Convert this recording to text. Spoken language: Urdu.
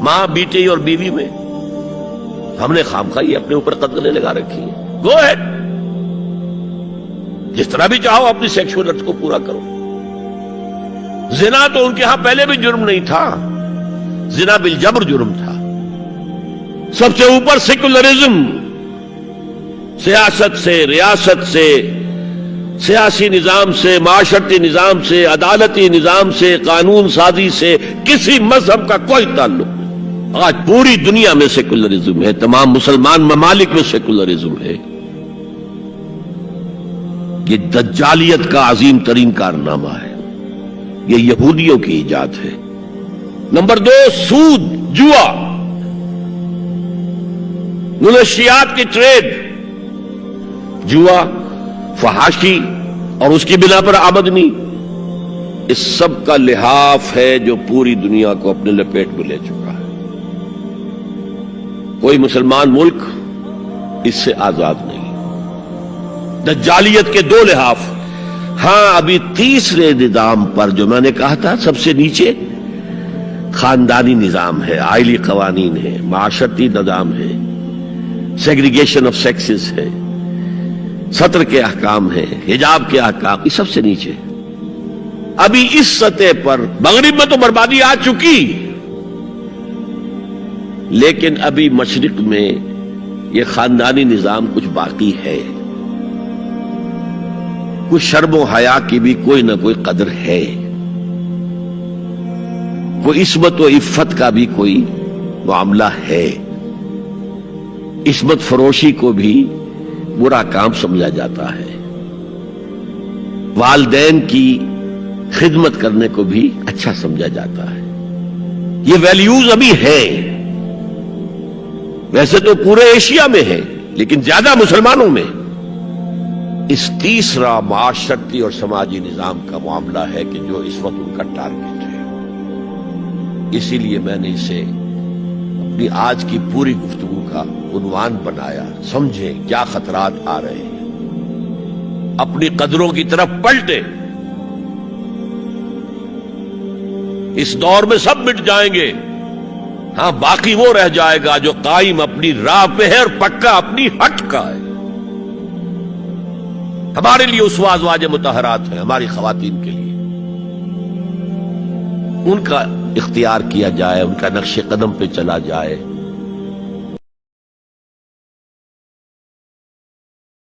ماں بیٹے اور بیوی میں ہم نے خامخواہ اپنے اوپر قدریں لگا رکھی ہیں. گو ہے جس طرح بھی چاہو اپنی سیکشول ارتھ کو پورا کرو. زنا تو ان کے ہاں پہلے بھی جرم نہیں تھا، زنا بالجبر جرم تھا. سب سے اوپر سیکولرزم، سیاست سے، ریاست سے، سیاسی نظام سے، معاشرتی نظام سے، عدالتی نظام سے، قانون سازی سے کسی مذہب کا کوئی تعلق نہیں. آج پوری دنیا میں سیکولرزم ہے، تمام مسلمان ممالک میں سیکولرزم ہے. یہ دجالیت کا عظیم ترین کارنامہ ہے، یہ یہودیوں کی ایجاد ہے. نمبر 2 سود، جوا، منشیات کی ٹریڈ، جوا، فحاشی اور اس کی بنا پر آمدنی، اس سب کا لحاف ہے جو پوری دنیا کو اپنے لپیٹ میں لے چکا ہے. کوئی مسلمان ملک اس سے آزاد نہیں. دجالیت کے 2 لحاف. ہاں ابھی تیسرے نظام پر جو میں نے کہا تھا سب سے نیچے خاندانی نظام ہے، آئلی قوانین ہے، معاشرتی نظام ہے، سیگریگیشن آف سیکسز ہے، سطر کے احکام ہیں، حجاب کے احکام، یہ سب سے نیچے. ابھی اس سطح پر مغرب میں تو بربادی آ چکی، لیکن ابھی مشرق میں یہ خاندانی نظام کچھ باقی ہے. کچھ شرم و حیا کی بھی کوئی نہ کوئی قدر ہے، کوئی عصمت و عفت کا بھی کوئی معاملہ ہے. عصمت فروشی کو بھی برا کام سمجھا جاتا ہے، والدین کی خدمت کرنے کو بھی اچھا سمجھا جاتا ہے. یہ ویلیوز ابھی ہیں، ویسے تو پورے ایشیا میں ہے لیکن زیادہ مسلمانوں میں. اس تیسرا معاشرتی اور سماجی نظام کا معاملہ ہے کہ جو اس وقت ان کا ٹارگٹ ہے. اسی لیے میں نے اسے اپنی آج کی پوری گفتگو کا عنوان بنایا. سمجھیں کیا خطرات آ رہے ہیں، اپنی قدروں کی طرف پلٹیں. اس دور میں سب مٹ جائیں گے، ہاں باقی وہ رہ جائے گا جو قائم اپنی راہ پہ ہے اور پکا اپنی ہٹ کا ہے. ہمارے لیے اسوہ ازواج مطہرات ہیں، ہماری خواتین کے لیے ان کا اختیار کیا جائے، ان کا نقش قدم پہ چلا جائے.